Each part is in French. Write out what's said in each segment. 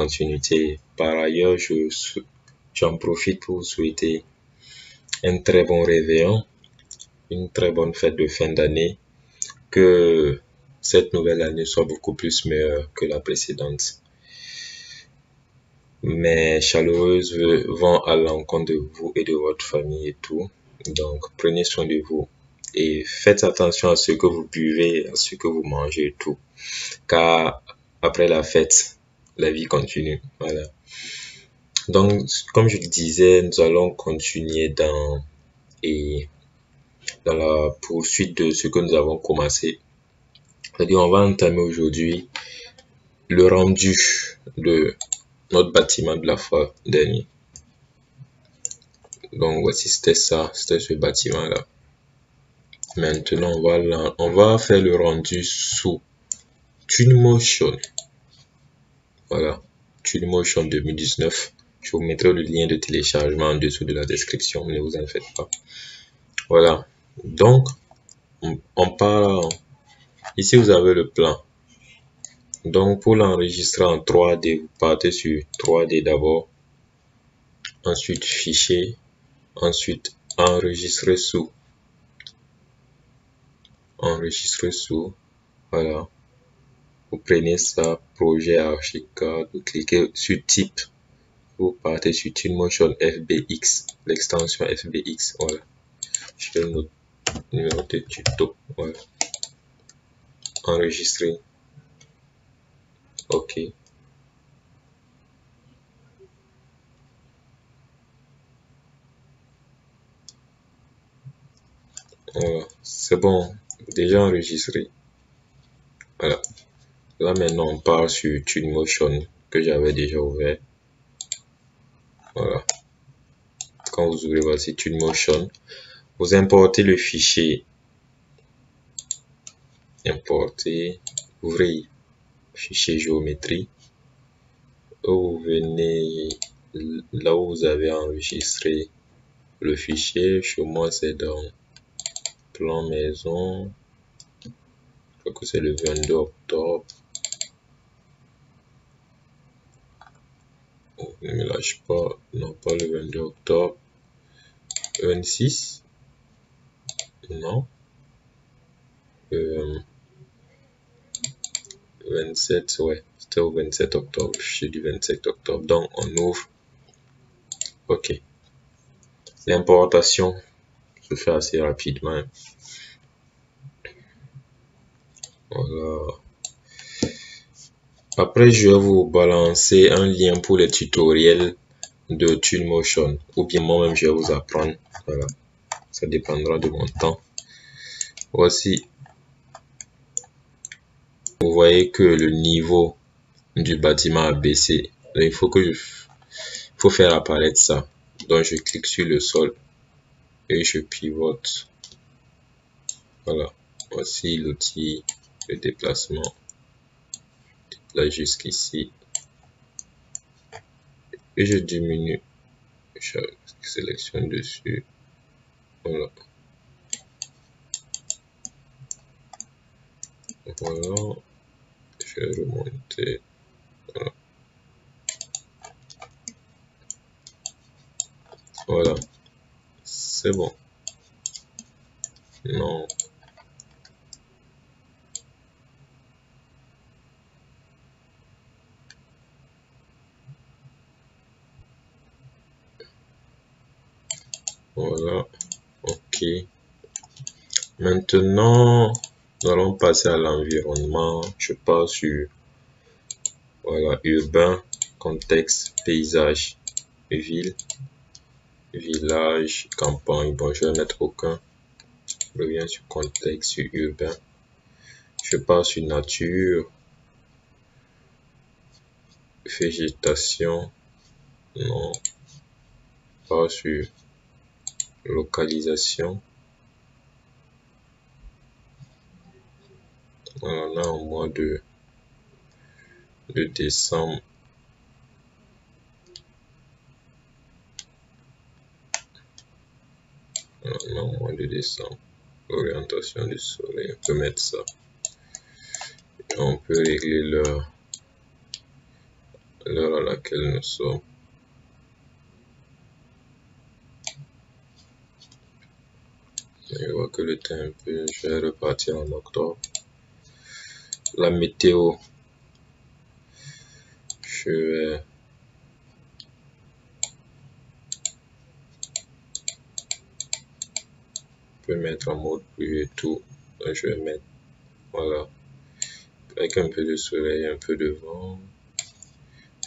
continuité. Par ailleurs, j'en profite pour vous souhaiter un très bon réveillon, une très bonne fête de fin d'année, que cette nouvelle année soit beaucoup plus meilleure que la précédente. Mes chaleureuses vont à l'encontre de vous et de votre famille et tout. Donc, prenez soin de vous et faites attention à ce que vous buvez, à ce que vous mangez et tout. Car après la fête, la vie continue. Voilà. Donc, comme je le disais, nous allons continuer dans la poursuite de ce que nous avons commencé. C'est-à-dire, on va entamer aujourd'hui le rendu de notre bâtiment de la fois dernière. Donc, voici, c'était ce bâtiment-là. Maintenant, on va faire le rendu sous Twinmotion. Voilà, Twinmotion 2019. Je vous mettrai le lien de téléchargement en dessous de la description, ne vous en faites pas. Voilà, donc, on part. Ici, vous avez le plan. Donc, pour l'enregistrer en 3D, vous partez sur 3D d'abord. Ensuite, fichier. Ensuite, enregistrer sous. Enregistrer sous. Voilà. Vous prenez ça, projet Archicad, vous cliquez sur type. Vous partez sur Twinmotion FBX, l'extension FBX. Voilà. Je vais le numéro de tuto. Voilà. Enregistrer. OK. Voilà. C'est bon. Déjà enregistré. Voilà. Là maintenant on part sur Twinmotion que j'avais déjà ouvert. Voilà. Quand vous ouvrez voici Twinmotion, vous importez le fichier. Importer. Ouvrez fichier géométrie. Vous venez là où vous avez enregistré le fichier. Chez moi c'est dans plan maison. Je crois que c'est le 22 octobre. Oh, ne me lâche pas. Non, pas le 22 octobre. 26. Non. 27, ouais. C'était au 27 octobre. Le fichier du 27 octobre. Donc, on ouvre. OK. L'importation se fait assez rapidement. Voilà. Après, je vais vous balancer un lien pour les tutoriels de Twinmotion. Ou bien moi-même, je vais vous apprendre. Voilà. Ça dépendra de mon temps. Voici. Vous voyez que le niveau du bâtiment a baissé. Donc, il faut faire apparaître ça. Donc, je clique sur le sol et je pivote. Voilà. Voici l'outil de déplacement. Là, jusqu'ici. Et je diminue. Je sélectionne dessus. Voilà. Voilà. Je vais remonter. Voilà. Voilà. C'est bon. Non. Voilà. OK. Maintenant, nous allons passer à l'environnement. Je pars sur voilà, urbain, contexte, paysage, ville, village, campagne. Bon, je vais mettre aucun. Je reviens sur contexte, sur urbain. Je pars sur nature, végétation. Non. Je pars sur localisation. Voilà, là, au mois de décembre. Voilà, au mois de décembre. Orientation du soleil. On peut mettre ça. On peut régler l'heure à laquelle nous sommes. Je vois que le temps est un peu, je vais repartir en octobre. La météo, je peux mettre en mode pluie et tout. Donc, je vais mettre, voilà, avec un peu de soleil, un peu de vent.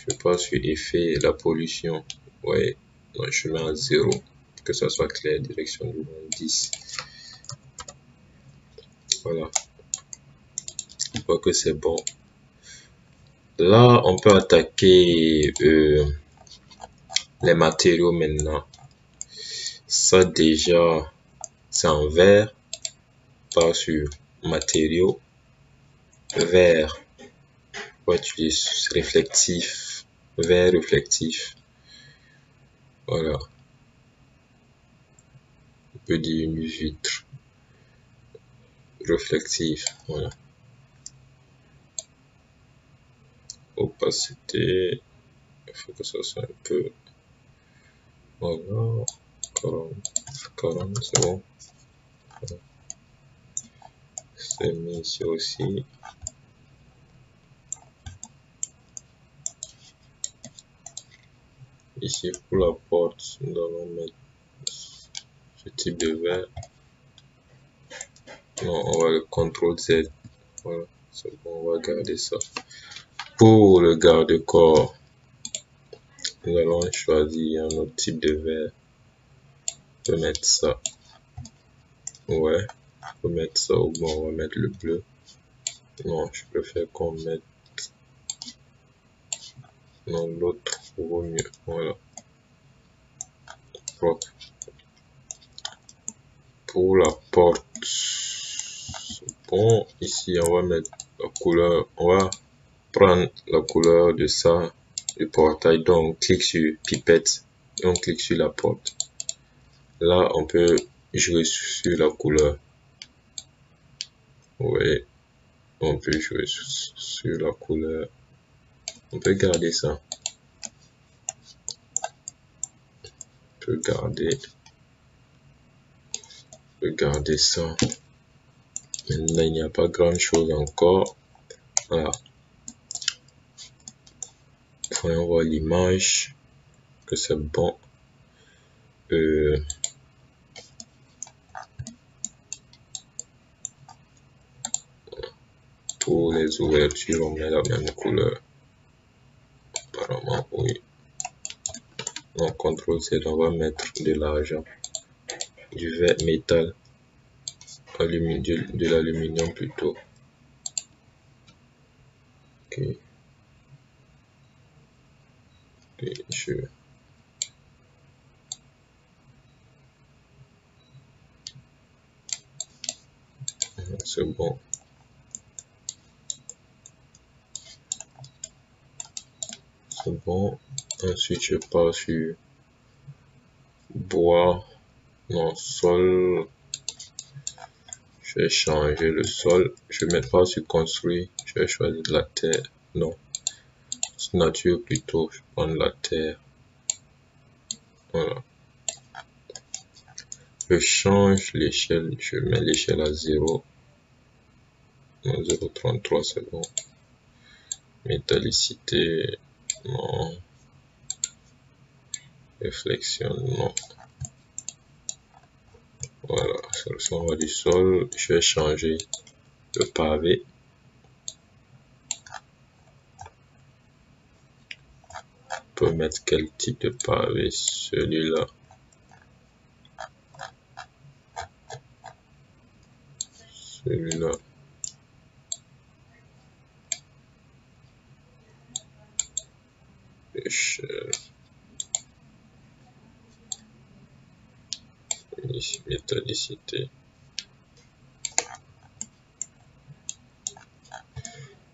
Je passe sur effet, la pollution. Ouais, donc je mets à 0, que ça soit clair, direction du 10. Voilà, je vois que c'est bon. Là, on peut attaquer les matériaux maintenant. Ça déjà, c'est en vert. Pas sur matériaux. Vert, on va utiliser réflectif. Vert réflectif. Voilà. On peut dire une vitre réflective. Voilà. Opacité. Il faut que ça soit un peu. Voilà. 40, c'est bon. Voilà. C'est mis ici aussi. Ici pour la porte, nous allons mettre ce type de verre. Non, on va le CTRL Z. Voilà, c'est bon, on va garder ça. Pour le garde-corps, nous allons choisir un autre type de verre. On peut mettre ça. Ouais, on peut mettre ça ou bon, on va mettre le bleu. Non, je préfère qu'on mette non, l'autre vaut mieux. Voilà. Propre. Pour la porte, bon, ici on va mettre la couleur, on va prendre la couleur de ça, du portail. Donc on clique sur pipette et on clique sur la porte. Là on peut jouer sur la couleur. Ouais, on peut jouer sur la couleur. On peut garder ça. On peut garder ça. Maintenant il n'y a pas grand chose encore. Voilà. Voyons voir l'image, que c'est bon. Pour les ouvertures, on met la même couleur. Apparemment, oui. Donc, CTRL Z, on va mettre de l'argent, du verre métal, de l'aluminium plutôt. Ok. C'est bon. C'est bon. Ensuite, je pars sur bois. Non, sol. Je vais changer le sol. Je ne mets pas sur construire. Je vais choisir de la terre. Non. Nature plutôt. Je prends de la terre. Voilà. Je change l'échelle. Je mets l'échelle à 0. 0,33, c'est bon. Métallicité, non. Réflexion, non. Voilà, sélection du sol. Je vais changer le pavé. On peut mettre quel type de pavé? Celui-là. Celui-là. Échelle. Métallicité.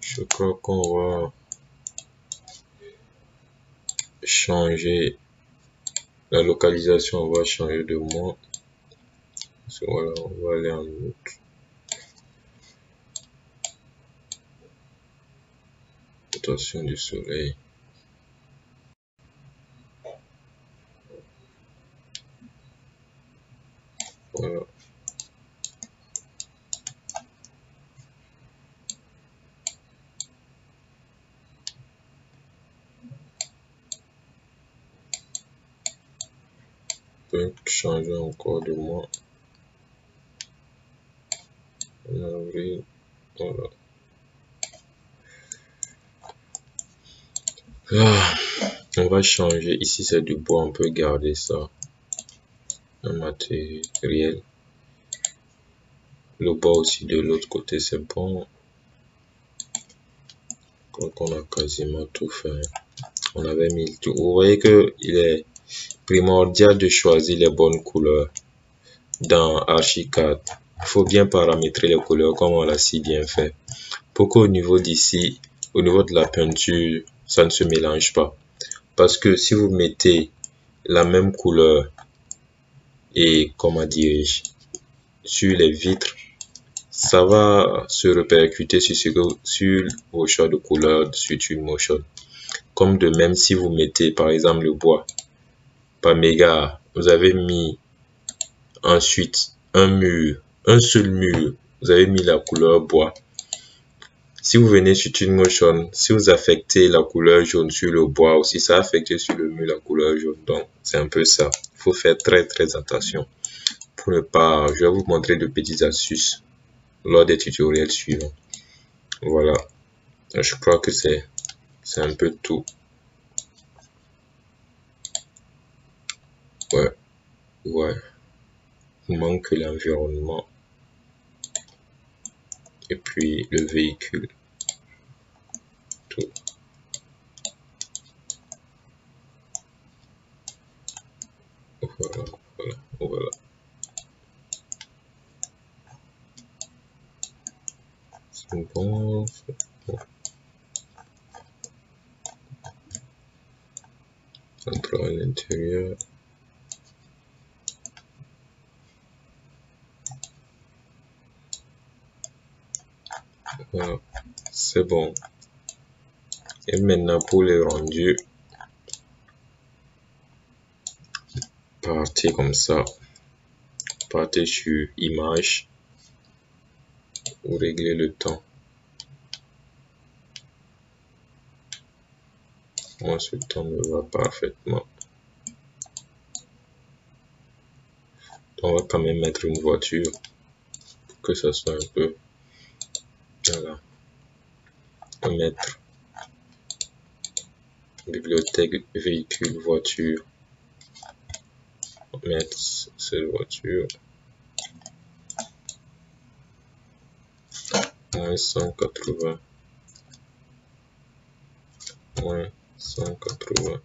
Je crois qu'on va changer la localisation. On va changer de mot. Voilà, on va aller en août. Rotation du soleil. Voilà. On peut changer encore de mois. En avril. Voilà. On va changer. Ici, c'est du bois. On peut garder ça. Un matériel. Le bois aussi de l'autre côté, c'est bon. Donc, on a quasiment tout fait. On avait mis tout. Vous voyez que il est primordial de choisir les bonnes couleurs dans Archicad. Il faut bien paramétrer les couleurs comme on l'a si bien fait. Pour qu'au niveau d'ici, au niveau de la peinture, ça ne se mélange pas. Parce que si vous mettez la même couleur et comment dirais-je, sur les vitres, ça va se répercuter sur vos choix de couleurs sur Twinmotion. Comme de même si vous mettez par exemple le bois par méga, vous avez mis ensuite un seul mur, vous avez mis la couleur bois. Si vous venez sur Twinmotion, si vous affectez la couleur jaune sur le bois aussi, ça affecte sur le mur la couleur jaune. Donc, c'est un peu ça. Il faut faire très attention. Pour ne pas, je vais vous montrer de petites astuces lors des tutoriels suivants. Voilà. Je crois que c'est un peu tout. Ouais. Il manque l'environnement. Et puis le véhicule. Tout. Voilà. C'est bon. Entre à l'intérieur. Voilà. C'est bon. Et maintenant pour les rendus. Partez comme ça. Partez sur image. Vous réglez le temps. Moi, ce temps me va parfaitement. On va quand même mettre une voiture pour que ça soit un peu. Voilà. On va mettre bibliothèque, véhicule, voiture. On va mettre cette voiture. Moins 180. Moins 180.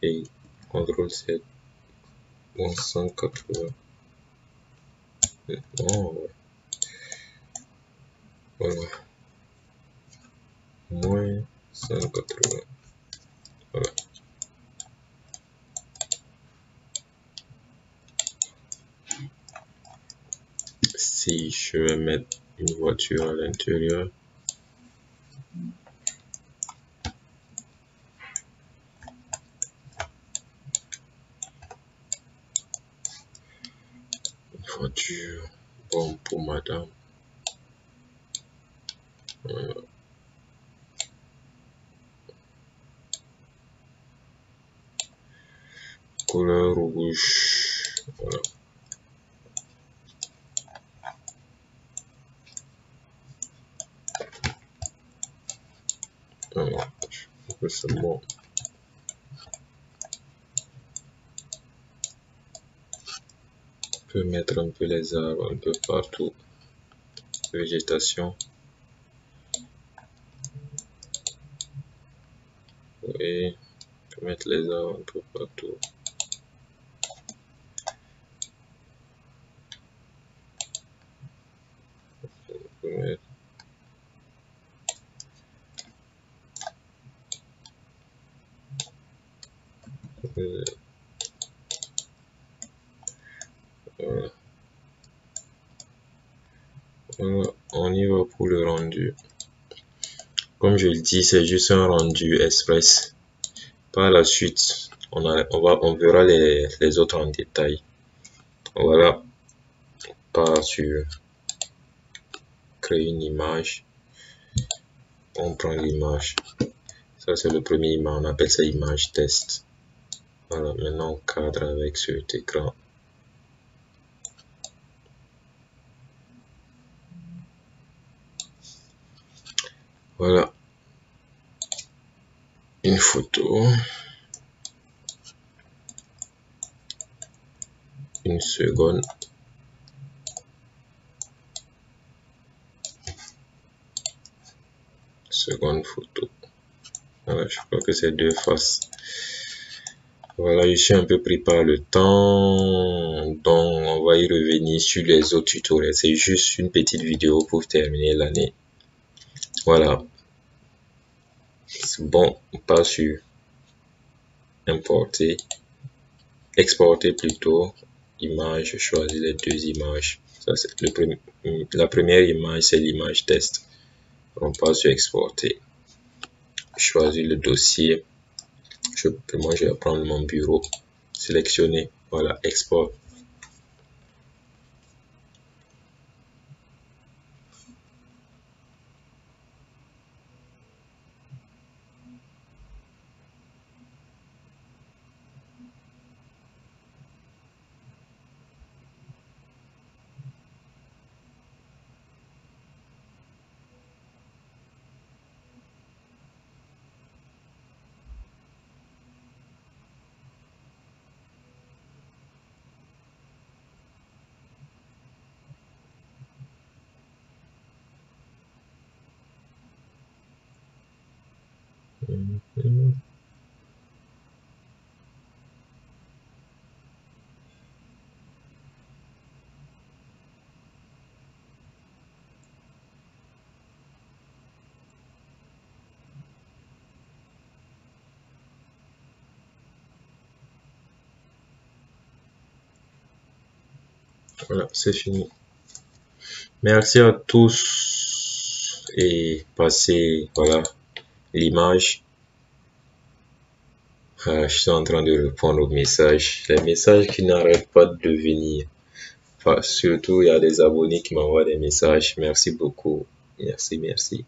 Et CTRL 7. Moins 180. Oh, ouais. Voilà. Moins 180. Voilà. Si je vais mettre une voiture à l'intérieur, voiture, bon pour madame. Voilà. Couleur rouge. Voilà. Alors, je pense que c'est bon. On peut mettre un peu les arbres un peu partout. Végétation. Oui, on peut mettre les arbres un peu partout. On peut mettre voilà. Voilà, on y va pour le rendu. Comme je le dis, c'est juste un rendu express. Par la suite, on verra les autres en détail. Voilà, part sur créer une image. On prend l'image. Ça, c'est le premier image. On appelle ça image test. Voilà, maintenant on cadre avec cet écran. Voilà. Une photo. Une seconde. Seconde photo. Voilà, je crois que c'est 2 faces. Voilà, je suis un peu pris par le temps, donc on va y revenir sur les autres tutoriels. C'est juste une petite vidéo pour terminer l'année. Voilà. C'est bon, on passe sur importer, exporter plutôt, image, je choisis les 2 images. Ça, c'est la première image, c'est l'image test. On passe sur exporter. Je choisis le dossier. Moi, je vais prendre mon bureau, sélectionner, voilà, export. Voilà, c'est fini. Merci à tous et passez, voilà, l'image. Je suis en train de répondre aux messages. Les messages qui n'arrêtent pas de venir. Enfin, surtout, il y a des abonnés qui m'envoient des messages. Merci beaucoup. Merci, merci.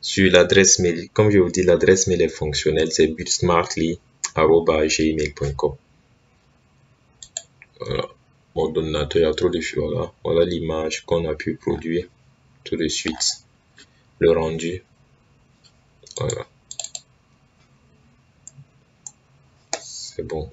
Sur l'adresse mail, comme je vous dis, l'adresse mail est fonctionnelle. C'est butsmartly@gmail.com. Voilà. Mon ordinateur, il y a trop de choses. Voilà, voilà l'image qu'on a pu produire tout de suite. Le rendu. Voilà. C'est bon.